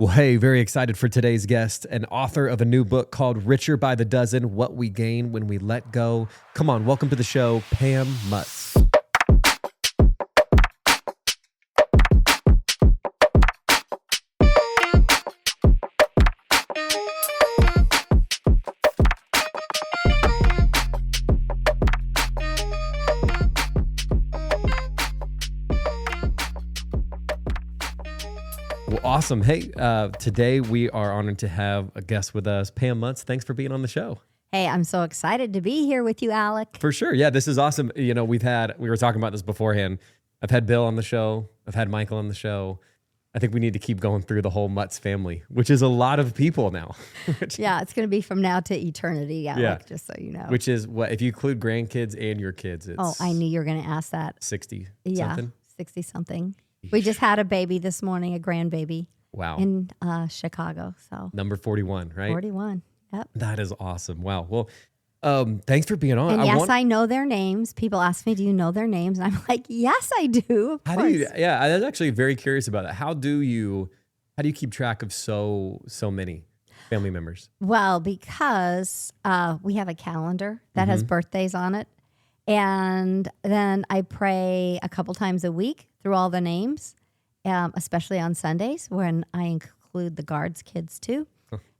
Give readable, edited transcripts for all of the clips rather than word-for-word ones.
Well, hey, very excited for today's guest, an author of a new book called Richer by the Dozen, What We Gain When We Let Go. Come on, welcome to the show, Pam Mutz. Well, awesome. Hey, today we are honored to have a guest with us, Pam Mutz. Thanks for being on the show. Hey, I'm so excited to be here with you, Alec. For sure. Yeah, this is awesome. You know, we were talking about this beforehand. I've had Bill on the show. I've had Michael on the show. I think we need to keep going through the whole Mutz family, which is a lot of people now. Yeah, it's going to be from now to eternity, Alec, just so you know. Which is what, if you include grandkids and your kids, it's I knew you were going to ask that. 60 Yeah, something? 60-something. We just had a baby this morning, a grandbaby. Wow. In Chicago. So Number 41, right? 41. Yep. That is awesome. Wow. Well, thanks for being on. And I know their names. People ask me, do you know their names? And I'm like, yes, I do. Of course. Yeah, I was actually very curious about that. How do you keep track of so many family members? Well, because we have a calendar that has birthdays on it. And then I pray a couple times a week through all the names, especially on Sundays when I include the guards' kids too.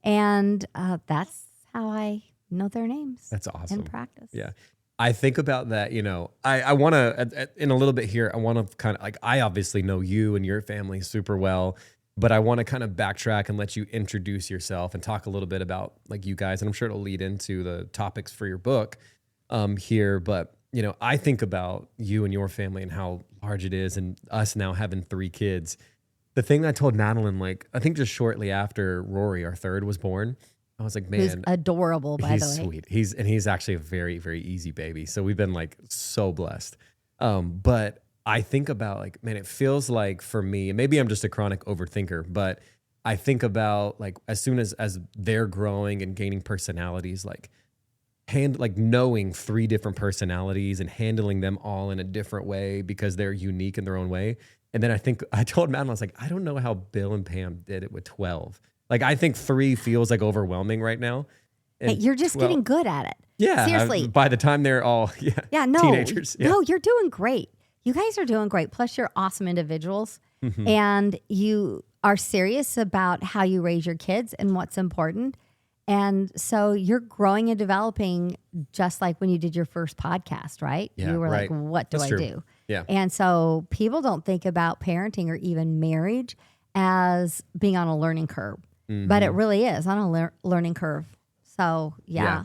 And that's how I know their names. That's awesome. In practice. Yeah. I think about that, you know, I want to, in a little bit here, I want to kind of, like, I obviously know you and your family super well, but I want to kind of backtrack and let you introduce yourself and talk a little bit about, like, you guys, and I'm sure it'll lead into the topics for your book here, but you know, I think about you and your family and how large it is, and us now having 3 kids. The thing that I told Madeline, like, I think just shortly after Rory, our third, was born, I was like, man, who's adorable, by the way. He's sweet. He's actually a very, very easy baby. So we've been like so blessed. But I think about, like, man, it feels like for me, and maybe I'm just a chronic overthinker, but I think about, like, as soon as they're growing and gaining personalities, like knowing 3 different personalities and handling them all in a different way because they're unique in their own way. And then I told Madeline, I was like, I don't know how Bill and Pam did it with 12. Like, I think 3 feels like overwhelming right now. Hey, you're just getting good at it. Yeah. Seriously. By the time they're all teenagers. Yeah. No, you're doing great. You guys are doing great. Plus, you're awesome individuals. And you are serious about how you raise your kids and what's important. And so you're growing and developing just like when you did your first podcast, right? Yeah, you were right. like, what do That's I true. do? Yeah. And so people don't think about parenting or even marriage as being on a learning curve, but it really is on a learning curve. So, yeah.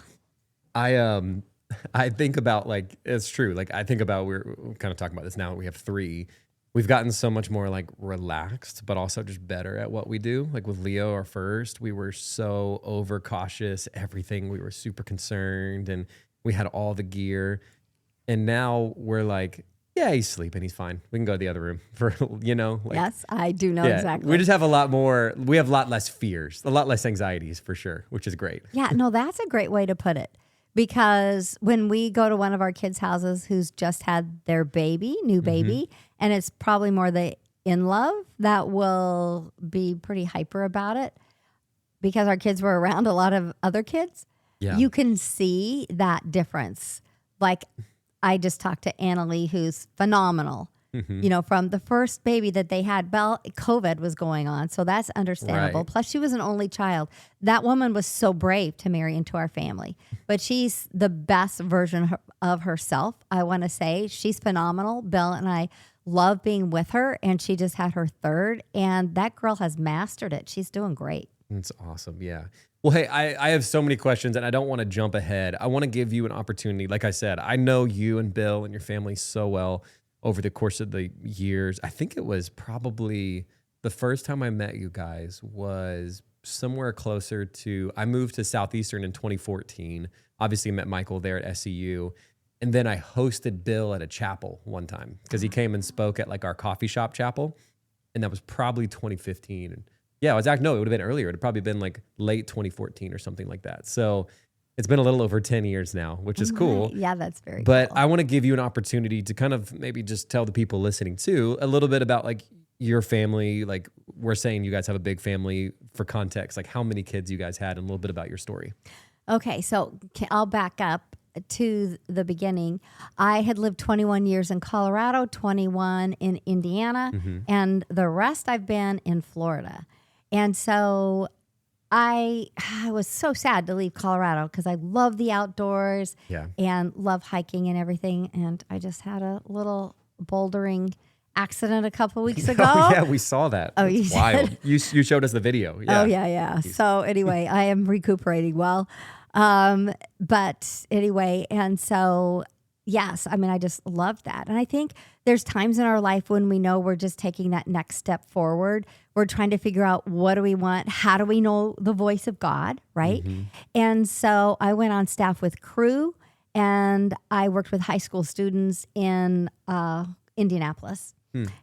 I think about, like, it's true. Like, I think about, we're kind of talking about this now that we have 3. We've gotten so much more, like, relaxed, but also just better at what we do. Like with Leo, our first, we were so overcautious, everything. We were super concerned, and we had all the gear. And now we're like, yeah, he's sleeping, he's fine. We can go to the other room for, you know. Like, yes, I do know exactly. We just have we have a lot less fears, a lot less anxieties for sure, which is great. Yeah, no, that's a great way to put it. Because when we go to one of our kids' houses who's just had their new baby, and it's probably more the in-love that will be pretty hyper about it because our kids were around a lot of other kids, you can see that difference. Like, I just talked to Annalie, who's phenomenal. You know, from the first baby that they had, COVID was going on, so that's understandable. Right. Plus, she was an only child. That woman was so brave to marry into our family, but she's the best version of herself, I want to say. She's phenomenal. Bill and I love being with her, and she just had her third, and that girl has mastered it. She's doing great. That's awesome, yeah. Well, hey, I have so many questions, and I don't want to jump ahead. I want to give you an opportunity. Like I said, I know you and Bill and your family so well over the course of the years. I think it was probably the first time I met you guys was somewhere closer to, I moved to Southeastern in 2014. Obviously met Michael there at SEU. And then I hosted Bill at a chapel one time because he came and spoke at, like, our coffee shop chapel. And that was probably 2015. And yeah, it would have been earlier. It would probably been like late 2014 or something like that. So it's been a little over 10 years now, which is cool. Yeah, that's very But cool. I want to give you an opportunity to kind of maybe just tell the people listening too a little bit about, like, your family, like we're saying you guys have a big family, for context, like how many kids you guys had and a little bit about your story. Okay, so I'll back up to the beginning. I had lived 21 years in Colorado, 21 in Indiana, and the rest I've been in Florida. And so I was so sad to leave Colorado because I love the outdoors and love hiking and everything. And I just had a little bouldering accident a couple weeks ago. Oh, yeah, we saw that. Oh, it's you wild. did? You showed us the video. Yeah. Oh, yeah. So anyway, I am recuperating well. But anyway, and so, yes, I mean, I just love that. And I think there's times in our life when we know we're just taking that next step forward. We're trying to figure out, what do we want? How do we know the voice of God, right? And so I went on staff with Crew, and I worked with high school students in Indianapolis.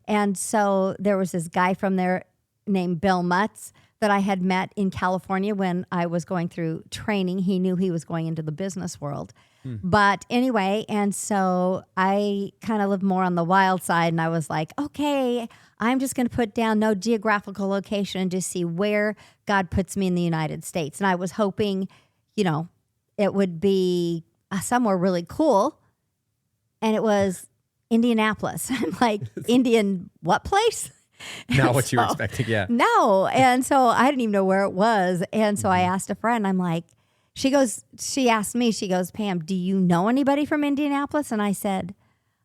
And so there was this guy from there named Pam Mutz that I had met in California when I was going through training. He knew he was going into the business world. But anyway, and so I kind of lived more on the wild side, and I was like, okay, I'm just going to put down no geographical location and just see where God puts me in the United States. And I was hoping, it would be somewhere really cool. And it was Indianapolis. I'm like, Indian what place? Not what you were expecting, yeah. No. And so I didn't even know where it was. And so I asked a friend, I'm like, she asked me, Pam, do you know anybody from Indianapolis? And I said,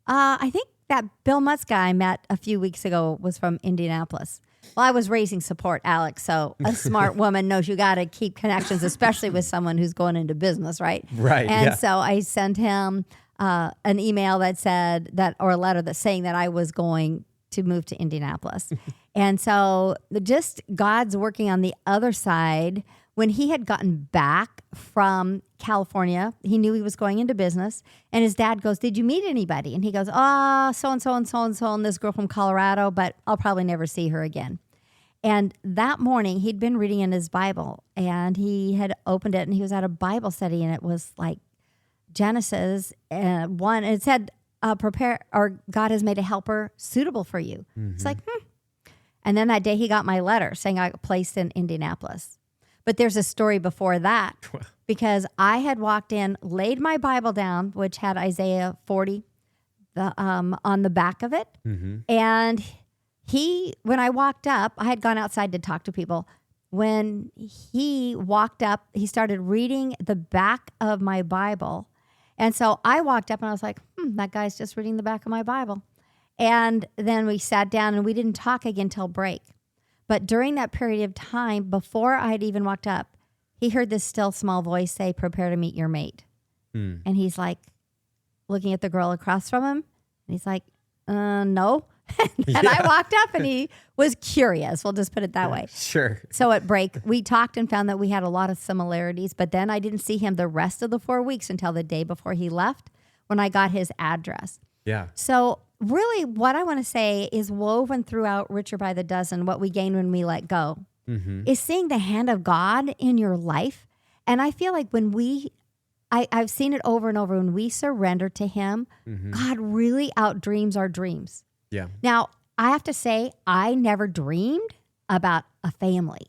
I think that Pam Mutz guy I met a few weeks ago was from Indianapolis. Well, I was raising support, Alec. So a smart woman knows you got to keep connections, especially with someone who's going into business, right? Right. And so I sent him an email that said or a letter that's saying that I was going to move to Indianapolis. And so just God's working on the other side. When he had gotten back from California, he knew he was going into business. And his dad goes, did you meet anybody? And he goes, so-and-so and so-and-so and this girl from Colorado, but I'll probably never see her again. And that morning, he'd been reading in his Bible, and he had opened it, and he was at a Bible study, and it was like Genesis 1. And it said, prepare, or God has made a helper suitable for you. It's like, And then that day, he got my letter saying I got placed in Indianapolis. But there's a story before that, because I had walked in, laid my Bible down, which had Isaiah 40 on the back of it. And when I walked up, I had gone outside to talk to people. When he walked up, he started reading the back of my Bible. And so I walked up and I was like, that guy's just reading the back of my Bible. And then we sat down and we didn't talk again till break. But during that period of time, before I had even walked up, he heard this still small voice say, prepare to meet your mate. And he's like looking at the girl across from him. And he's like, no. And I walked up and he was curious. We'll just put it that way. Sure. So at break, we talked and found that we had a lot of similarities. But then I didn't see him the rest of the 4 weeks until the day before he left, when I got his address. Yeah. So really what I want to say is woven throughout Richer by the Dozen, what we gain when we let go, is seeing the hand of God in your life. And I feel like when I've seen it over and over, when we surrender to him, God really outdreams our dreams. Yeah. Now, I have to say, I never dreamed about a family.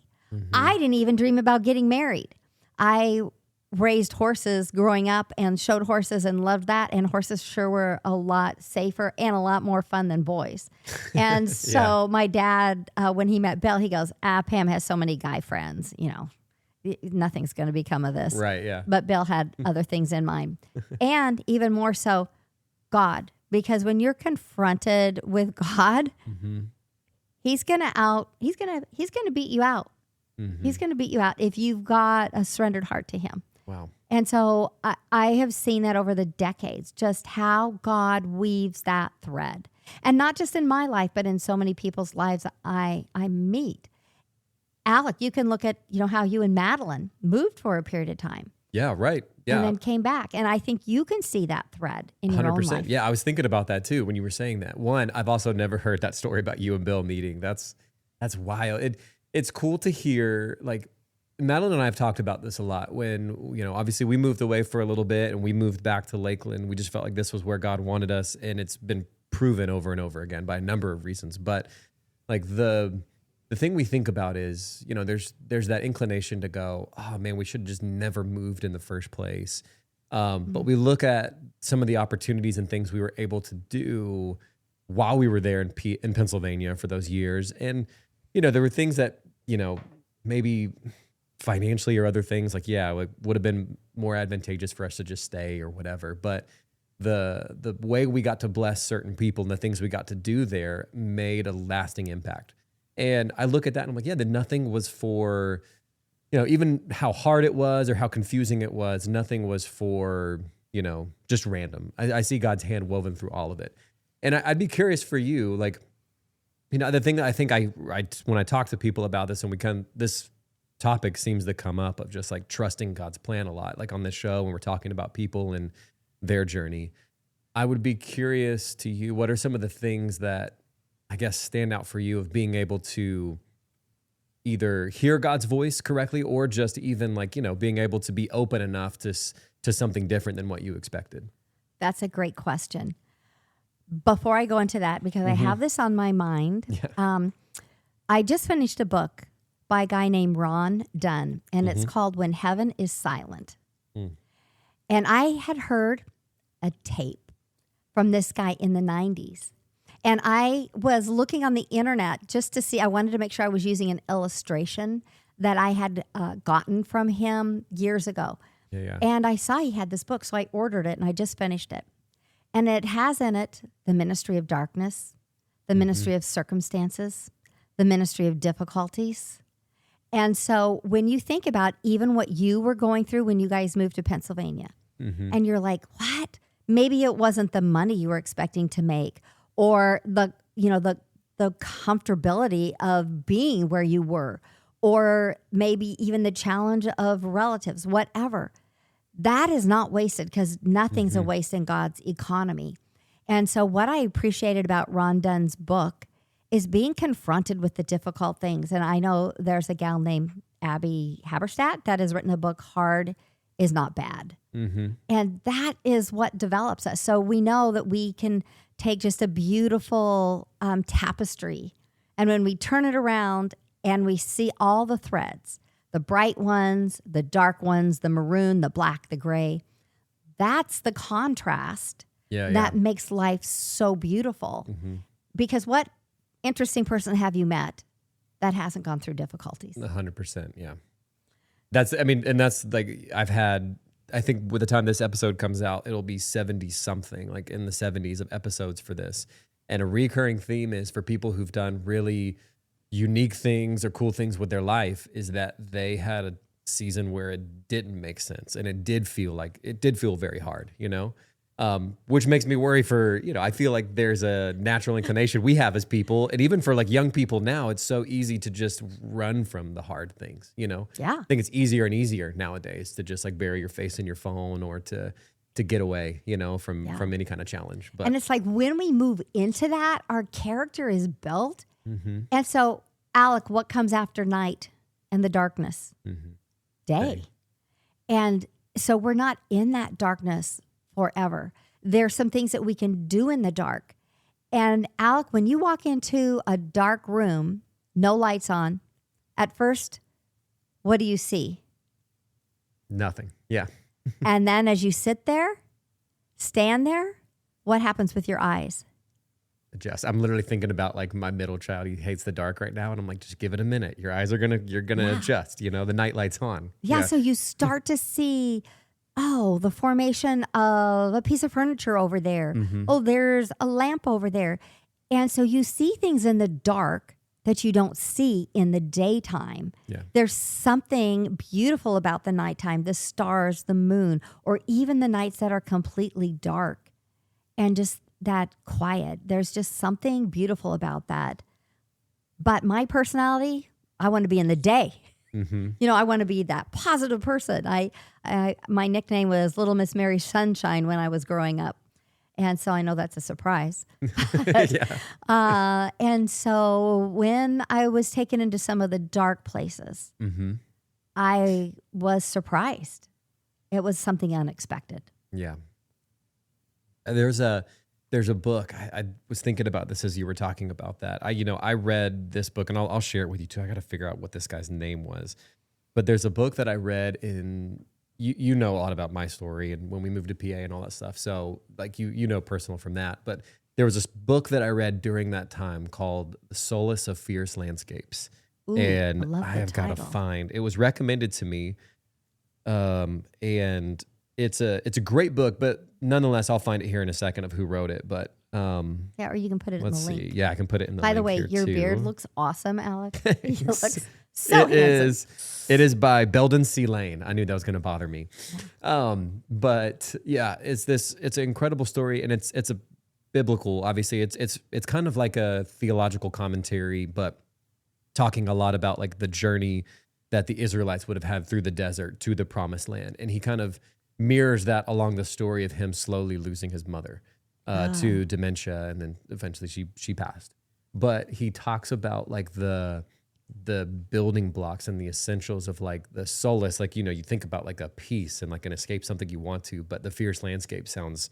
I didn't even dream about getting married. I raised horses growing up and showed horses and loved that. And horses sure were a lot safer and a lot more fun than boys. And so my dad, when he met Bill, he goes, Pam has so many guy friends, nothing's going to become of this. Right, yeah. But Bill had other things in mind. And even more so, God. Because when you're confronted with God, he's gonna beat you out. He's gonna beat you out if you've got a surrendered heart to him. Wow. And so I have seen that over the decades, just how God weaves that thread. And not just in my life, but in so many people's lives I meet. Alec, you can look at how you and Madeline moved for a period of time. Yeah, right. Yeah. And then came back. And I think you can see that thread in your own life. Yeah, I was thinking about that too when you were saying that. One, I've also never heard that story about you and Bill meeting. That's wild. It's cool to hear. Like, Madeline and I have talked about this a lot when, obviously we moved away for a little bit and we moved back to Lakeland. We just felt like this was where God wanted us, and it's been proven over and over again by a number of reasons. But Like the thing we think about is, there's that inclination to go, oh man, we should have just never moved in the first place. But we look at some of the opportunities and things we were able to do while we were there in Pennsylvania for those years. And, there were things that, maybe financially or other things like, it would have been more advantageous for us to just stay or whatever. But the way we got to bless certain people and the things we got to do there made a lasting impact. And I look at that and I'm like, then nothing was for, even how hard it was or how confusing it was, nothing was for, just random. I see God's hand woven through all of it. And I'd be curious for you, like, the thing that I think when I talk to people about this and this topic seems to come up of just like trusting God's plan a lot, like on this show when we're talking about people and their journey. I would be curious to you, what are some of the things that I guess stand out for you of being able to either hear God's voice correctly or just even like, being able to be open enough to something different than what you expected? That's a great question. Before I go into that, because I have this on my mind, I just finished a book by a guy named Ron Dunn, and it's called When Heaven is Silent. And I had heard a tape from this guy in the 90s. And I was looking on the internet just to see, I wanted to make sure I was using an illustration that I had gotten from him years ago. And I saw he had this book, so I ordered it, and I just finished it. And it has in it the ministry of darkness, the ministry of circumstances, the ministry of difficulties. And so when you think about even what you were going through when you guys moved to Pennsylvania, and you're like, what? Maybe it wasn't the money you were expecting to make, or the comfortability of being where you were, or maybe even the challenge of relatives, whatever. That is not wasted, because nothing's a waste in God's economy. And so what I appreciated about Ron Dunn's book is being confronted with the difficult things. And I know there's a gal named Abby Haberstadt that has written a book, Hard is Not Bad. And that is what develops us. So we know that we can take just a beautiful tapestry, and when we turn it around and we see all the threads, the bright ones, the dark ones, the maroon, the black, the gray, that's the contrast that makes life so beautiful. Because what interesting person have you met that hasn't gone through difficulties? 100%, yeah. That's like, I think by the time this episode comes out, it'll be 70 something, like in the 70s of episodes for this. And a recurring theme is for people who've done really unique things or cool things with their life is that they had a season where it didn't make sense. And it did feel very hard, which makes me worry for, I feel like there's a natural inclination we have as people. And even for like young people now, it's so easy to just run from the hard things, Yeah. I think it's easier and easier nowadays to just like bury your face in your phone or to get away, from any kind of challenge. But, and it's like when we move into that, our character is built. And so, Alec, what comes after night and the darkness? Day. And so we're not in that darkness forever. There's some things that we can do in the dark. And Alec, when you walk into a dark room, no lights on, at first, what do you see? Nothing. Yeah. And then as you sit there, stand there, what happens with your eyes? Adjust. I'm literally thinking about like my middle child. He hates the dark right now. And I'm like, just give it a minute. Your eyes you're going to adjust, the night light's on. Yeah. So you start to see, the formation of a piece of furniture over there. Oh, there's a lamp over there. And so you see things in the dark that you don't see in the daytime. Yeah. There's something beautiful about the nighttime, the stars, the moon, or even the nights that are completely dark and just that quiet. There's just something beautiful about that. But my personality, I want to be in the day. I want to be that positive person. My nickname was Little Miss Mary Sunshine when I was growing up. And so I know that's a surprise. And so when I was taken into some of the dark places, I was surprised. It was something unexpected. Yeah. There's there's a book. I was thinking about this as you were talking about that. I read this book, and I'll share it with you too. I got to figure out what this guy's name was. But there's a book that I read in, you know a lot about my story and when we moved to PA and all that stuff. So like you know personal from that. But there was this book that I read during that time called The Solace of Fierce Landscapes. Ooh, And I I have got to find, it was recommended to me. And it's a great book, but nonetheless, I'll find it here in a second of who wrote it. But or you can put it in the let's link. see. Yeah, I can put it in the By link the way, here your too. beard looks awesome, Alec. You look so It handsome. it is by Belden C. Lane. I knew that was going to bother me. But yeah, it's an incredible story, and it's a biblical, obviously. It's kind of like a theological commentary, but talking a lot about like the journey that the Israelites would have had through the desert to the promised land. And he kind of mirrors that along the story of him slowly losing his mother to dementia, and then eventually she passed. But he talks about like the building blocks and the essentials of like the solace. Like, you think think about like a peace and like an escape, something you want to, but the fierce landscape sounds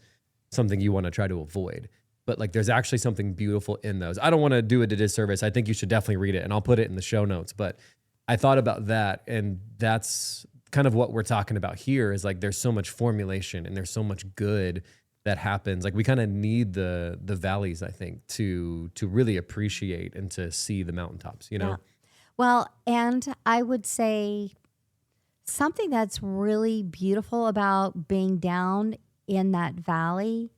something you want to try to avoid. But like there's actually something beautiful in those. I don't want to do it a disservice. I think you should definitely read it, and I'll put it in the show notes. But I thought about that, and that's kind of what we're talking about here is like there's so much formulation and there's so much good that happens. Like we kind of need the valleys, I think, to really appreciate and to see the mountaintops, Yeah. Well, and I would say something that's really beautiful about being down in that valley,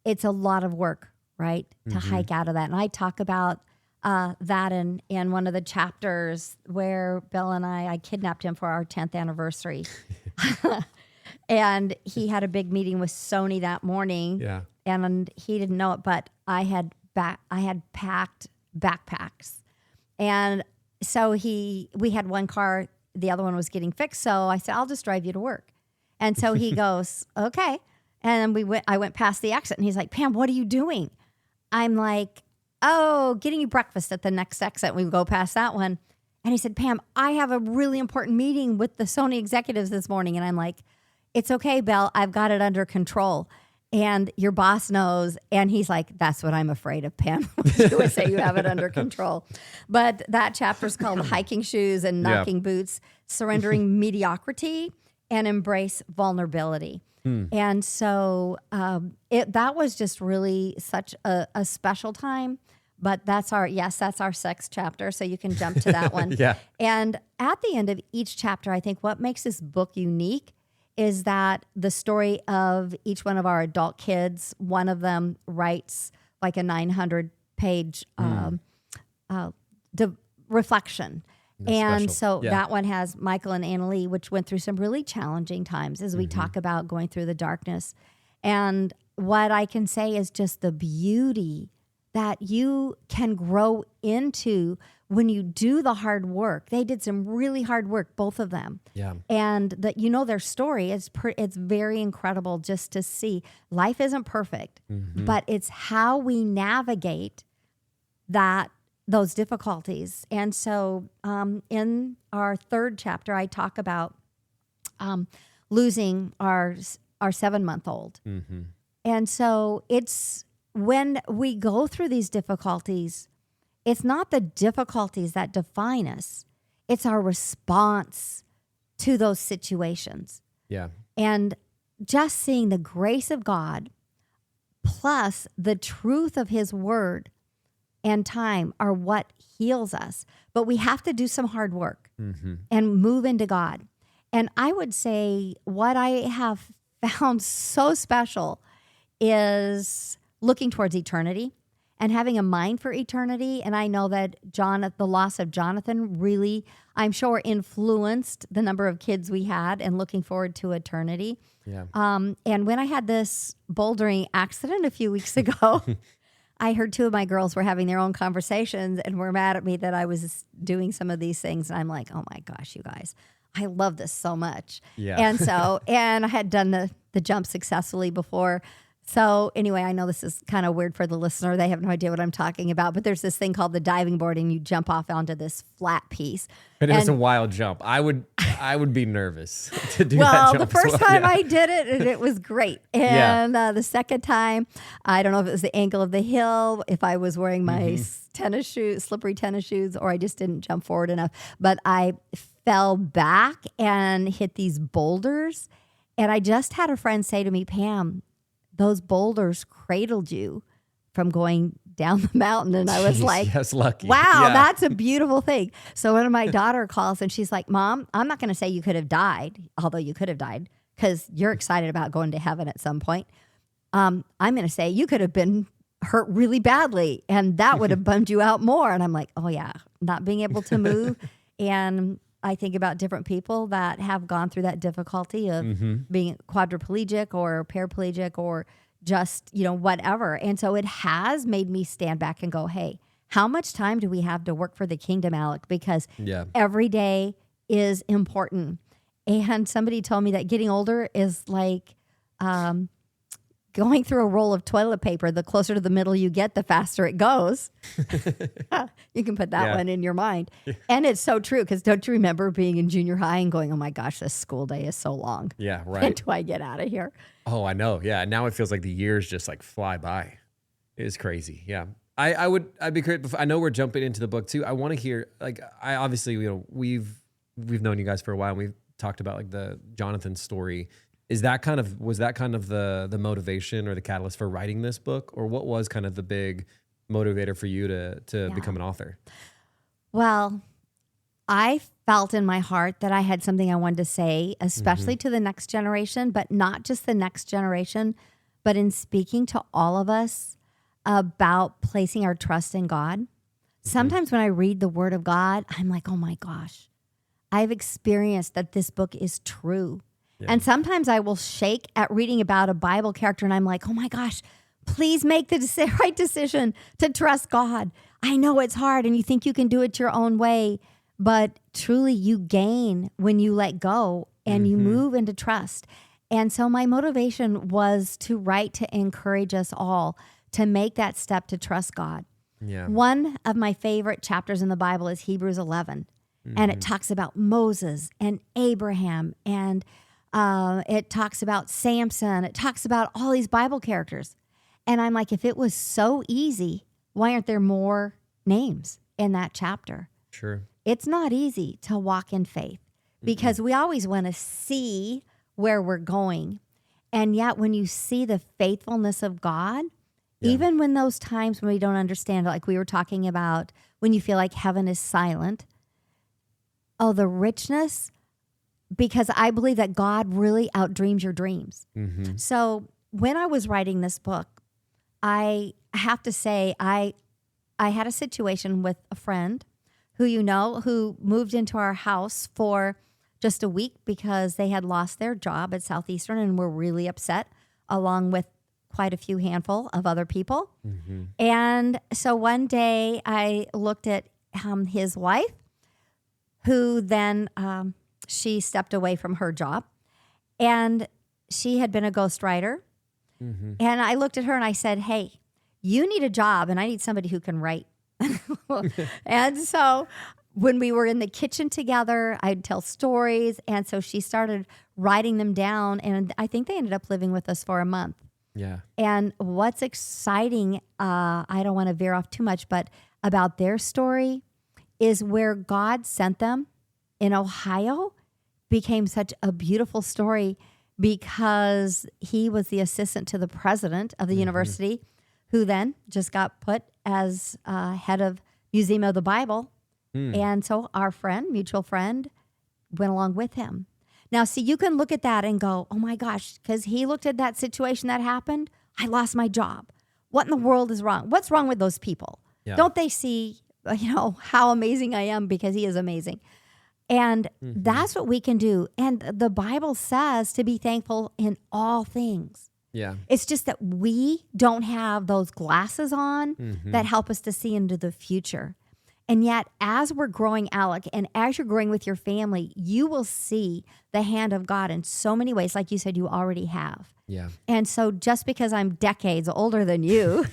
it's a lot of work, right? To hike out of that. And I talk about that in one of the chapters where Bill and I kidnapped him for our 10th anniversary. And he had a big meeting with Sony that morning. Yeah. And he didn't know it, but I had packed backpacks. And so we had one car, the other one was getting fixed. So I said, I'll just drive you to work. And so he goes, okay. And then I went past the exit, and he's like, Pam, what are you doing? I'm like, oh, getting you breakfast at the next exit. We go past that one. And he said, Pam, I have a really important meeting with the Sony executives this morning. And I'm like, it's okay, Bill. I've got it under control. And your boss knows. And he's like, that's what I'm afraid of, Pam. You would say you have it under control. But that chapter is called Hiking Shoes and Knocking Boots, Surrendering Mediocrity and Embrace Vulnerability. And so that was just really such a special time. But that's our sex chapter. So you can jump to that one. Yeah. And at the end of each chapter, I think what makes this book unique is that the story of each one of our adult kids, one of them writes like a 900-page reflection. That's and special. so that one has Michael and Annalie, which went through some really challenging times as we talk about going through the darkness. And what I can say is just the beauty that you can grow into when you do the hard work. They did some really hard work, both of them. Yeah. And that their story is it's very incredible just to see. Life isn't perfect, but it's how we navigate those difficulties. And so in our third chapter, I talk about losing our 7-month-old. And so it's when we go through these difficulties, it's not the difficulties that define us. It's our response to those situations. Yeah. And just seeing the grace of God plus the truth of his word and time are what heals us. But we have to do some hard work and move into God. And I would say what I have found so special is looking towards eternity and having a mind for eternity. And I know that the loss of Jonathan really, I'm sure, influenced the number of kids we had and looking forward to eternity. Yeah. And when I had this bouldering accident a few weeks ago, I heard 2 of my girls were having their own conversations and were mad at me that I was doing some of these things. And I'm like, oh my gosh, you guys, I love this so much. Yeah. And so, and I had done the jump successfully before. So anyway, I know this is kind of weird for the listener. They have no idea what I'm talking about, but there's this thing called the diving board, and you jump off onto this flat piece. But it was a wild jump. I would be nervous to do that Well, jump. the first as well. time I did it, it was great. And the second time, I don't know if it was the angle of the hill, if I was wearing my tennis shoes, slippery tennis shoes, or I just didn't jump forward enough. But I fell back and hit these boulders. And I just had a friend say to me, Pam, those boulders cradled you from going down the mountain. And I was like, yes, lucky. Wow, that's a beautiful thing. So when my daughter calls and she's like, Mom, I'm not going to say you could have died, although you could have died because you're excited about going to heaven at some point. I'm going to say you could have been hurt really badly and that would have bummed you out more. And I'm like, oh yeah, not being able to move. And I think about different people that have gone through that difficulty of being quadriplegic or paraplegic or just, whatever. And so it has made me stand back and go, hey, how much time do we have to work for the kingdom, Alec? Because every day is important. And somebody told me that getting older is like going through a roll of toilet paper. The closer to the middle you get, the faster it goes. You can put that one in your mind. And it's so true, because don't you remember being in junior high and going, oh my gosh, this school day is so long. Yeah, right. When do I get out of here? Oh, I know. Yeah. Now it feels like the years just like fly by. It is crazy. Yeah. I'd be great. I know we're jumping into the book too. I want to hear, like, obviously, we've known you guys for a while. And we've talked about like the Jonathan story. Was that kind of the motivation or the catalyst for writing this book, or what was kind of the big motivator for you to become an author? Well, I felt in my heart that I had something I wanted to say, especially to the next generation, but not just the next generation, but in speaking to all of us about placing our trust in God. Sometimes when I read the Word of God, I'm like, oh my gosh, I've experienced that this book is true. Yeah. And sometimes I will shake at reading about a Bible character and I'm like, oh my gosh, please make the right decision to trust God. I know it's hard and you think you can do it your own way, but truly you gain when you let go and you move into trust. And so my motivation was to write to encourage us all to make that step to trust God. Yeah. One of my favorite chapters in the Bible is Hebrews 11. And it talks about Moses and Abraham, and it talks about Samson. It talks about all these Bible characters. And I'm like, if it was so easy, why aren't there more names in that chapter? Sure. It's not easy to walk in faith because we always want to see where we're going. And yet when you see the faithfulness of God, even when those times when we don't understand, like we were talking about, when you feel like heaven is silent, the richness, because I believe that God really outdreams your dreams. So when I was writing this book, I have to say I had a situation with a friend who moved into our house for just a week because they had lost their job at Southeastern and were really upset, along with quite a few handful of other people. And so one day I looked at his wife, who then she stepped away from her job, and she had been a ghostwriter. And I looked at her and I said, hey, you need a job and I need somebody who can write. And so when we were in the kitchen together, I'd tell stories. And so she started writing them down. And I think they ended up living with us for a month. Yeah. And what's exciting, I don't want to veer off too much, but about their story is where God sent them in Ohio became such a beautiful story because he was the assistant to the president of the university, who then just got put as head of Museum of the Bible. And so our mutual friend, went along with him. Now, see, you can look at that and go, oh my gosh, because he looked at that situation that happened. I lost my job. What in the world is wrong? What's wrong with those people? Yeah. Don't they see, how amazing I am, because he is amazing. And that's what we can do. And the Bible says to be thankful in all things. Yeah. It's just that we don't have those glasses on that help us to see into the future. And yet, as we're growing, Alec, and as you're growing with your family, you will see the hand of God in so many ways, like you said, you already have. Yeah. And so just because I'm decades older than you,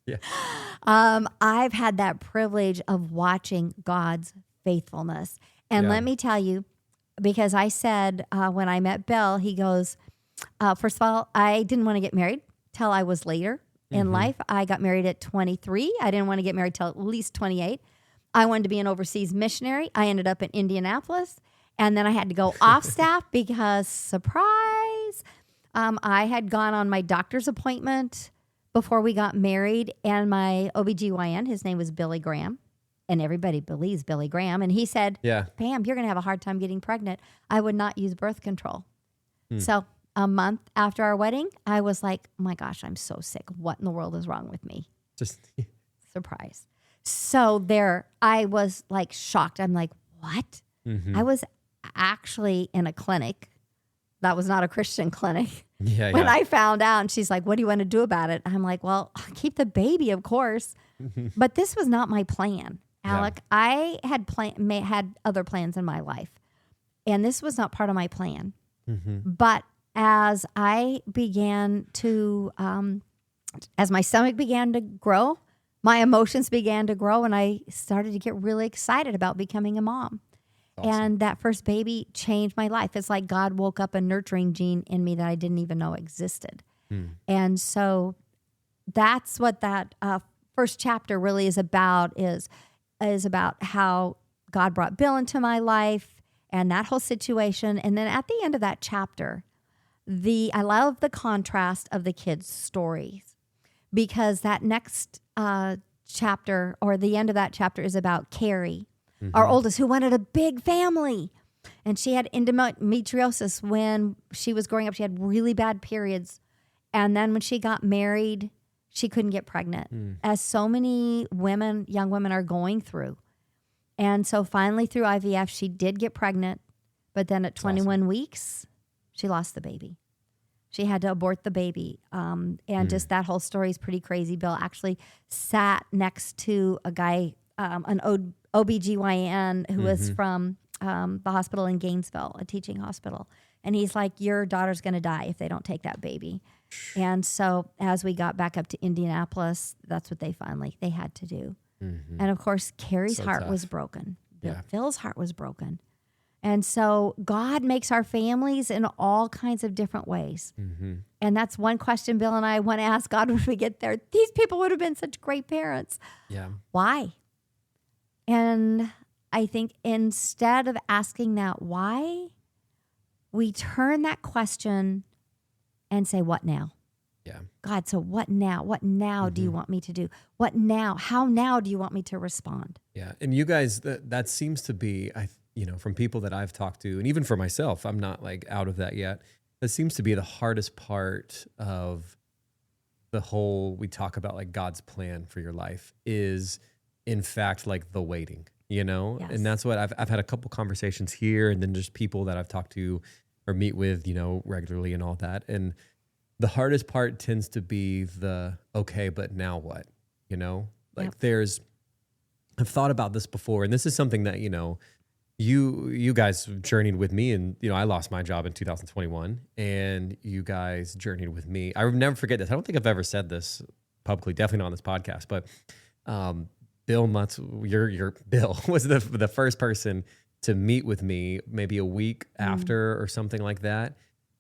Yeah. I've had that privilege of watching God's faithfulness. And let me tell you, because I said when I met Bill, he goes, first of all, I didn't want to get married till I was later in life. I got married at 23. I didn't want to get married till at least 28. I wanted to be an overseas missionary. I ended up in Indianapolis. And then I had to go off staff because, surprise, I had gone on my doctor's appointment before we got married. And my OBGYN, his name was Billy Graham. And everybody believes Billy Graham. And he said, Pam, you're going to have a hard time getting pregnant. I would not use birth control. So a month after our wedding, I was like, oh my gosh, I'm so sick. What in the world is wrong with me? Just Surprise. So there, I was like shocked. I'm like, what? I was actually in a clinic. That was not a Christian clinic. When I found out, and she's like, what do you want to do about it? I'm like, well, keep the baby, of course. But this was not my plan, Alec. I had had other plans in my life. And this was not part of my plan. But as I began to, as my stomach began to grow, my emotions began to grow, and I started to get really excited about becoming a mom. Awesome. And that first baby changed my life. It's like God woke up a nurturing gene in me that I didn't even know existed. And so that's what that first chapter really is about, is about how God brought Bill into my life and that whole situation. And then at the end of that chapter, I love the contrast of the kids' stories, because that next chapter, or the end of that chapter, is about Carrie, our oldest, who wanted a big family. And she had endometriosis when she was growing up. She had really bad periods. And then when she got married, she couldn't get pregnant, as so many women, young women, are going through. And so finally through IVF, she did get pregnant. But then at 21 weeks, she lost the baby. She had to abort the baby. And just that whole story is pretty crazy. Bill actually sat next to a guy, an OBGYN who was from the hospital in Gainesville, a teaching hospital. And he's like, your daughter's going to die if they don't take that baby. And so as we got back up to Indianapolis, that's what they had to do. And of course, Carrie's heart was broken. Phil's heart was broken. And so God makes our families in all kinds of different ways. And that's one question Bill and I want to ask God when we get there. These people would have been such great parents. Why? And I think instead of asking that why, we turn that question and say, what now? God, so what now? What now do you want me to do? What now? How now do you want me to respond? And you guys, that seems to be, from people that I've talked to, and even for myself, I'm not like out of that yet. That seems to be the hardest part of the whole, we talk about like God's plan for your life is in fact like the waiting, Yes. And that's what I've had a couple conversations here, and then just people that I've talked to or meet with, regularly and all that. And the hardest part tends to be the, okay, but now what? I've thought about this before, and this is something that, you guys journeyed with me, and, I lost my job in 2021, and you guys journeyed with me. I will never forget this. I don't think I've ever said this publicly, definitely not on this podcast, but Bill Mutz, your Bill was the first person to meet with me maybe a week after or something like that.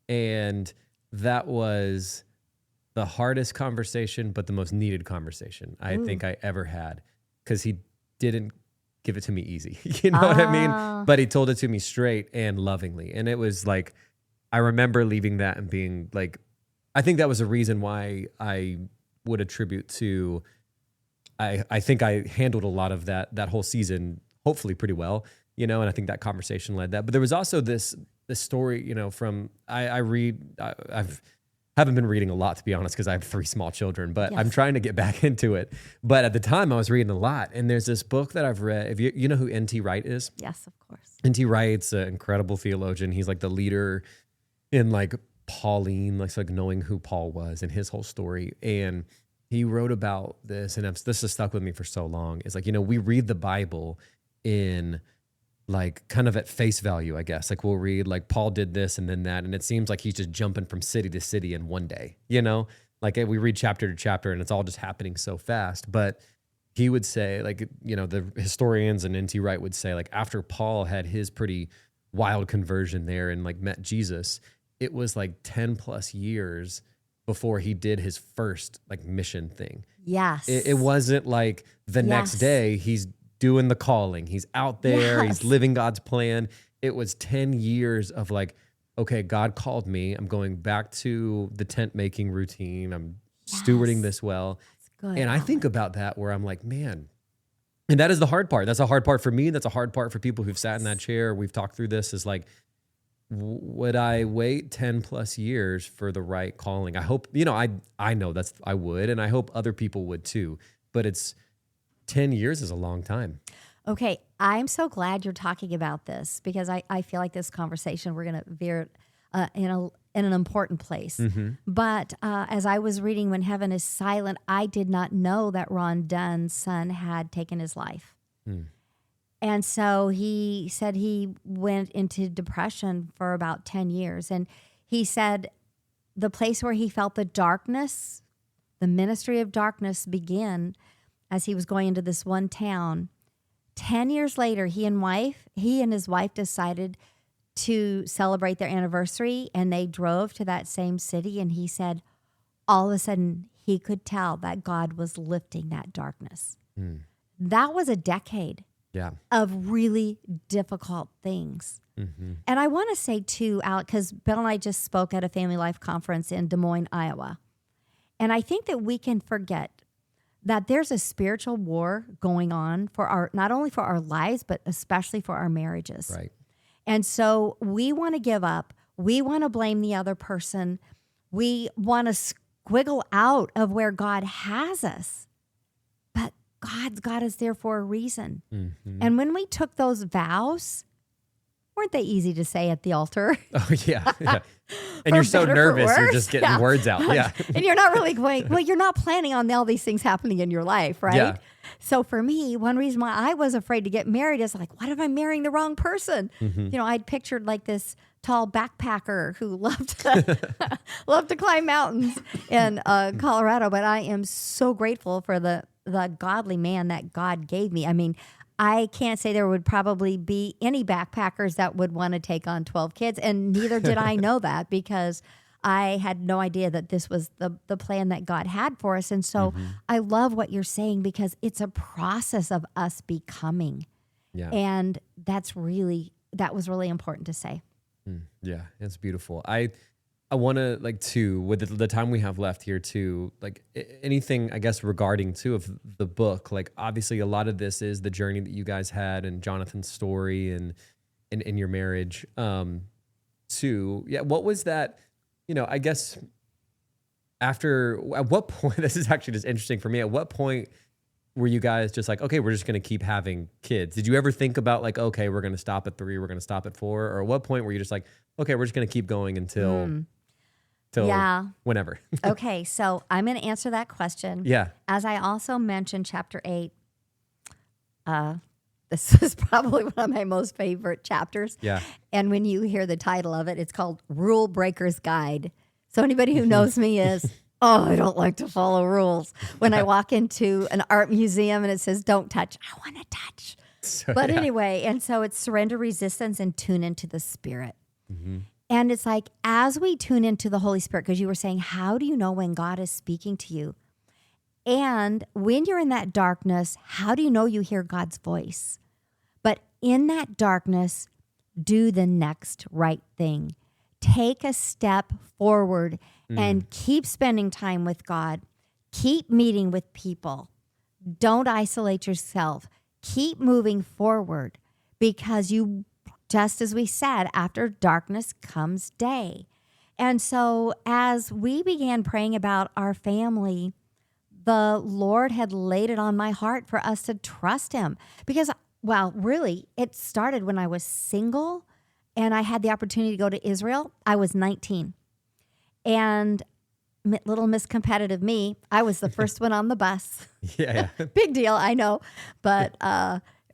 And that was the hardest conversation, but the most needed conversation I think I ever had, because he didn't give it to me easy. You know what I mean? But he told it to me straight and lovingly. And it was like, I remember leaving that and being like, I think that was a reason why I would attribute to, I think I handled a lot of that whole season, hopefully pretty well, and I think that conversation led that. But there was also this story, from, I haven't been reading a lot, to be honest, because I have 3 small children, but I'm trying to get back into it. But at the time I was reading a lot, and there's this book that I've read. If you know who N.T. Wright is? Yes, of course. N.T. Wright's an incredible theologian. He's like the leader in like Pauline, like knowing who Paul was and his whole story. And he wrote about this, and this has stuck with me for so long. It's like, we read the Bible in like kind of at face value, I guess. Like we'll read like Paul did this and then that, and it seems like he's just jumping from city to city in one day, Like we read chapter to chapter and it's all just happening so fast. But he would say, like, the historians and N.T. Wright would say, like, after Paul had his pretty wild conversion there and like met Jesus, it was like 10 plus years before he did his first like mission thing. Yes. It wasn't like the next day he's doing the calling. He's out there. He's living God's plan. It was 10 years of like, okay, God called me. I'm going back to the tent making routine. I'm stewarding this well. That's good, and I think about that where I'm like, man, and that is the hard part. That's a hard part for me. That's a hard part for people who've sat in that chair. We've talked through this is like, would I wait 10 plus years for the right calling? I hope, I know I would, and I hope other people would too, but 10 years is a long time. Okay, I'm so glad you're talking about this because I feel like this conversation, we're going to veer in an important place. Mm-hmm. But as I was reading When Heaven is Silent, I did not know that Ron Dunn's son had taken his life. Mm. And so he said he went into depression for about 10 years. And he said the place where he felt the darkness, the ministry of darkness begin as he was going into this one town. 10 years later, he and his wife decided to celebrate their anniversary, and they drove to that same city. And he said, all of a sudden, he could tell that God was lifting that darkness. Mm. That was a decade of really difficult things. Mm-hmm. And I want to say too, Alec, because Bill and I just spoke at a Family Life conference in Des Moines, Iowa. And I think that we can forget that there's a spiritual war going on for not only for our lives, but especially for our marriages. Right. And so we want to give up. We want to blame the other person. We want to squiggle out of where God has us. But God's got us there for a reason. Mm-hmm. And when we took those vows, weren't they easy to say at the altar? Oh, yeah. And you're so nervous, you're just getting words out. Yeah. And you're not really going, well, you're not planning on all these things happening in your life, right? Yeah. So for me, one reason why I was afraid to get married is like, what if I'm marrying the wrong person? Mm-hmm. I'd pictured like this tall backpacker who loved to climb mountains in Colorado. But I am so grateful for the godly man that God gave me. I mean, I can't say there would probably be any backpackers that would want to take on 12 kids, and neither did I know that because I had no idea that this was the plan that God had for us. And so I love what you're saying because it's a process of us becoming. Yeah. And that was really important to say. Yeah, it's beautiful. I want to with the time we have left here too, like anything, I guess, regarding too of the book, like obviously a lot of this is the journey that you guys had and Jonathan's story and in your marriage too. Yeah. What was that, I guess at what point, this is actually just interesting for me. At what point were you guys just like, okay, we're just going to keep having kids? Did you ever think about like, okay, we're going to stop at 3, we're going to stop at 4? Or at what point were you just like, okay, we're just going to keep going until whenever? Okay, so I'm going to answer that question. Yeah. As I also mentioned, chapter 8, this is probably one of my most favorite chapters. Yeah. And when you hear the title of it, it's called Rule Breaker's Guide. So anybody who knows me is, I don't like to follow rules. When I walk into an art museum and it says, don't touch, I want to touch. But anyway, and so it's surrender resistance and tune into the Spirit. Mm-hmm. And it's like, as we tune into the Holy Spirit, because you were saying, how do you know when God is speaking to you? And when you're in that darkness, how do you know you hear God's voice? But in that darkness, do the next right thing. Take a step forward and keep spending time with God. Keep meeting with people. Don't isolate yourself. Keep moving forward because just as we said, after darkness comes day. And so as we began praying about our family, the Lord had laid it on my heart for us to trust him because, really, it started when I was single and I had the opportunity to go to Israel. I was 19. And little Miss Competitive me, I was the first one on the bus. Yeah. Big deal, I know. But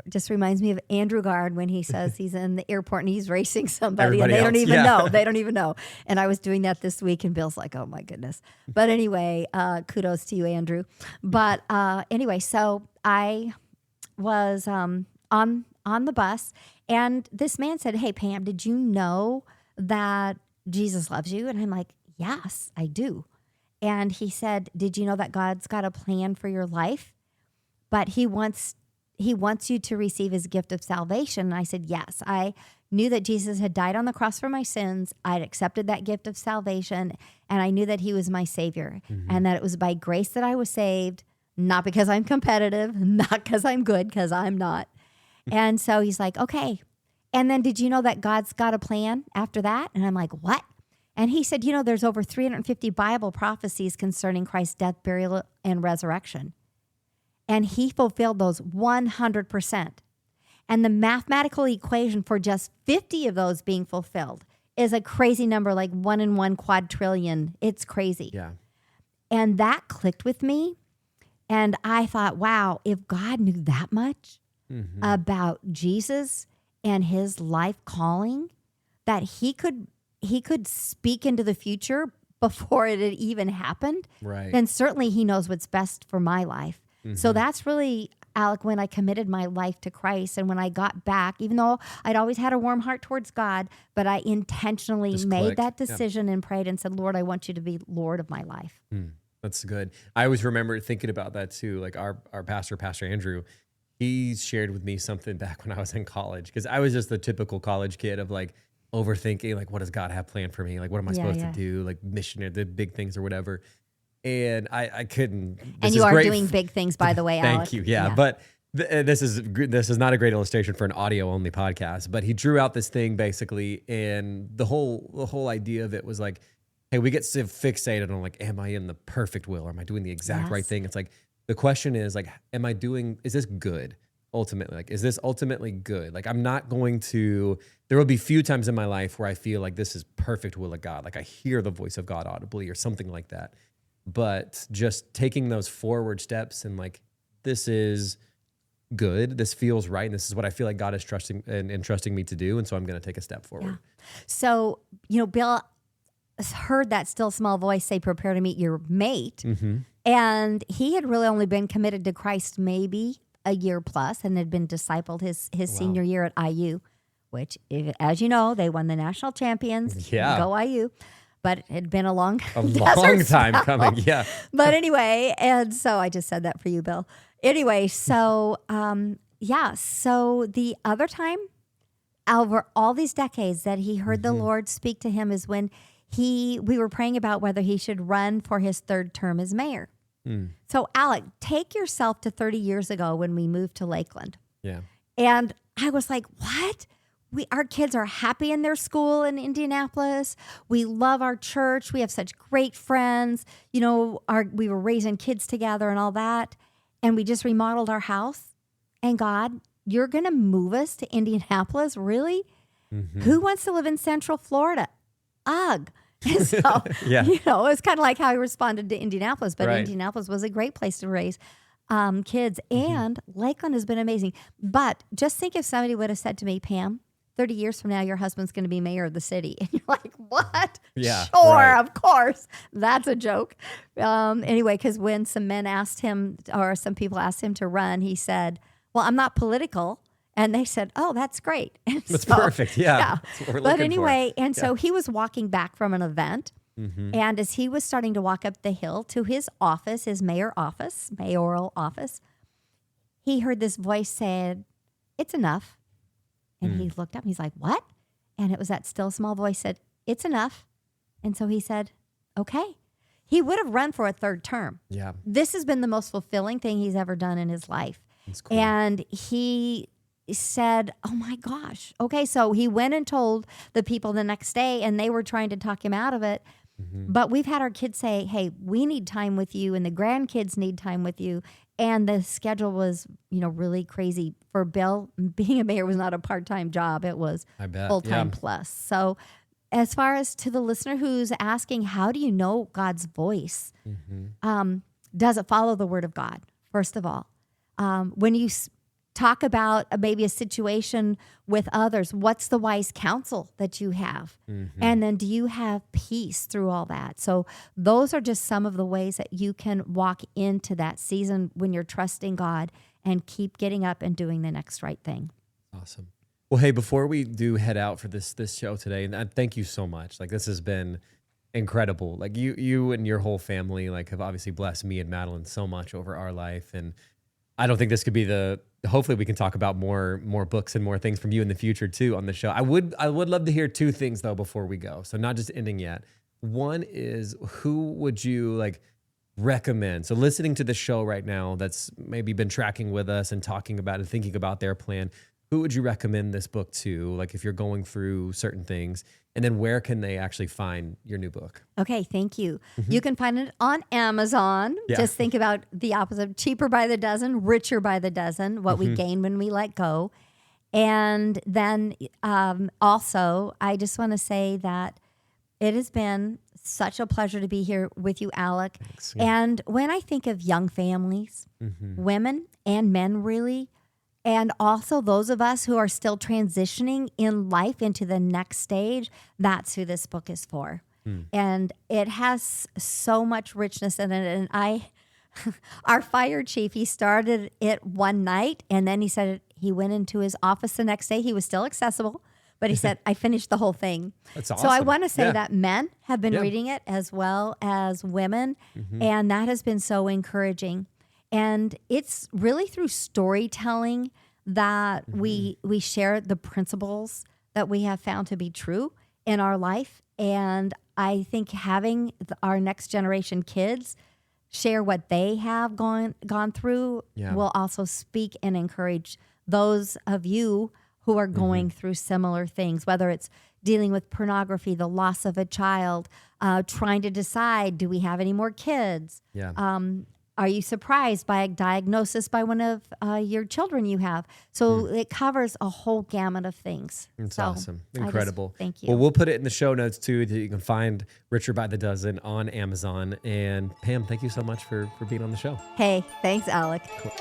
just reminds me of Andrew Gard when he says he's in the airport and he's racing somebody Everybody and they don't else, even yeah. know. They don't even know. And I was doing that this week and Bill's like, oh my goodness. But anyway, kudos to you, Andrew. But anyway, so I was on the bus and this man said, hey, Pam, did you know that Jesus loves you? And I'm like, yes, I do. And he said, did you know that God's got a plan for your life? But he wants you to receive his gift of salvation. And I said, yes. I knew that Jesus had died on the cross for my sins. I'd accepted that gift of salvation. And I knew that he was my savior. And that it was by grace that I was saved, not because I'm competitive, not because I'm good, because I'm not. And so he's like, okay. And then did you know that God's got a plan after that? And I'm like, what? And he said, there's over 350 Bible prophecies concerning Christ's death, burial, and resurrection. And he fulfilled those 100%. And the mathematical equation for just 50 of those being fulfilled is a crazy number, like 1 in 1 quadrillion. It's crazy. Yeah. And that clicked with me. And I thought, wow, if God knew that much about Jesus and his life calling, that he could speak into the future before it had even happened, Right. then certainly he knows what's best for my life. So that's really, Alec, when I committed my life to Christ and when I got back, even though I'd always had a warm heart towards God, but I intentionally Just made clicked. that decision and prayed and said, Lord, I want you to be Lord of my life. That's good. I always remember thinking about that too. Like our pastor, Pastor Andrew, he shared with me something back when I was in college, because I was just the typical college kid of like overthinking, like, what does God have planned for me? Like, what am I supposed to do? Like missionary, the big things or whatever. And I couldn't. And you are doing big things, by the way, Alec. Thank you. Yeah. But this is not a great illustration for an audio only podcast, but he drew out this thing basically. And the whole idea of it was like, hey, we get so fixated on like, am I in the perfect will? Or am I doing the exact right thing? It's like, the question is like, is this good? Ultimately, like, is this ultimately good? Like, I'm not going to, there will be few times in my life where I feel like this is perfect will of God. Like I hear the voice of God audibly or something like that. But just taking those forward steps and like, this is good. This feels right. And this is what I feel like God is trusting me to do. And so I'm going to take a step forward. Yeah. So, Bill heard that still small voice say, prepare to meet your mate. And he had really only been committed to Christ maybe a year plus and had been discipled his senior year at IU, which, as you know, they won the national champions. Yeah. Go IU. But it had been a long time coming. Yeah. But anyway, and so I just said that for you, Bill. Anyway, so so the other time over all these decades that he heard the Lord speak to him is when we were praying about whether he should run for his third term as mayor. So Alec, take yourself to 30 years ago when we moved to Lakeland. Yeah. And I was like, what? Our kids are happy in their school in Indianapolis. We love our church. We have such great friends. We were raising kids together and all that. And we just remodeled our house. And God, you're going to move us to Indianapolis? Really? Who wants to live in Central Florida? Ugh. And so, it was kind of like how he responded to Indianapolis. But Indianapolis was a great place to raise kids. And Lakeland has been amazing. But just think if somebody would have said to me, Pam, 30 years from now, your husband's going to be mayor of the city. And you're like, what? Yeah. Sure, of course. That's a joke. Anyway, because when some men asked him, or some people asked him to run, he said, well, I'm not political. And they said, oh, that's great. And that's perfect. Yeah. That's what we're but looking anyway, for. And so he was walking back from an event. And as he was starting to walk up the hill to his office, his mayoral office, he heard this voice said, it's enough. And he looked up and he's like, what? And it was that still small voice said, it's enough. And so he said, okay. He would have run for a third term. Yeah. This has been the most fulfilling thing he's ever done in his life. That's cool. And he said, oh my gosh. Okay. So he went and told the people the next day and they were trying to talk him out of it. But we've had our kids say, hey, we need time with you and the grandkids need time with you. And the schedule was, really crazy. For Bill, being a mayor was not a part-time job. It was full-time plus. So as far as to the listener who's asking, how do you know God's voice? Does it follow the word of God? First of all, when you talk about maybe a situation with others, what's the wise counsel that you have? And then do you have peace through all that? So those are just some of the ways that you can walk into that season when you're trusting God and keep getting up and doing the next right thing. Awesome. Well, hey, before we do head out for this show today, and thank you so much. Like, this has been incredible. Like, you and your whole family, like, have obviously blessed me and Madeline so much over our life. And I don't think this could be hopefully we can talk about more books and more things from you in the future too on the show. I would love to hear two things though before we go. So not just ending yet. One is, who would you like recommend? So listening to the show right now that's maybe been tracking with us and talking about and thinking about their plan, who would you recommend this book to? Like, if you're going through certain things, and then where can they actually find your new book? Okay, thank you. You can find it on Amazon. Yeah. Just think about the opposite: cheaper by the dozen, richer by the dozen. What we gain when we let go. And then also, I just want to say that it has been such a pleasure to be here with you, Alec. Thanks. And when I think of young families, women and men really, and also those of us who are still transitioning in life into the next stage, that's who this book is for. And it has so much richness in it. And our fire chief, he started it one night, and then he said he went into his office the next day. He was still accessible, but he said, I finished the whole thing. That's awesome. So I want to say that men have been reading it as well as women, and that has been so encouraging. And it's really through storytelling that we share the principles that we have found to be true in our life. And I think having our next generation kids share what they have gone through will also speak and encourage those of you who are going through similar things, whether it's dealing with pornography, the loss of a child, trying to decide, do we have any more kids? Are you surprised by a diagnosis by one of your children you have? So it covers a whole gamut of things. It's awesome. Incredible. Thank you. Well, we'll put it in the show notes too, that you can find Richer by the Dozen on Amazon. And Pam, thank you so much for being on the show. Hey, thanks, Alec. Cool.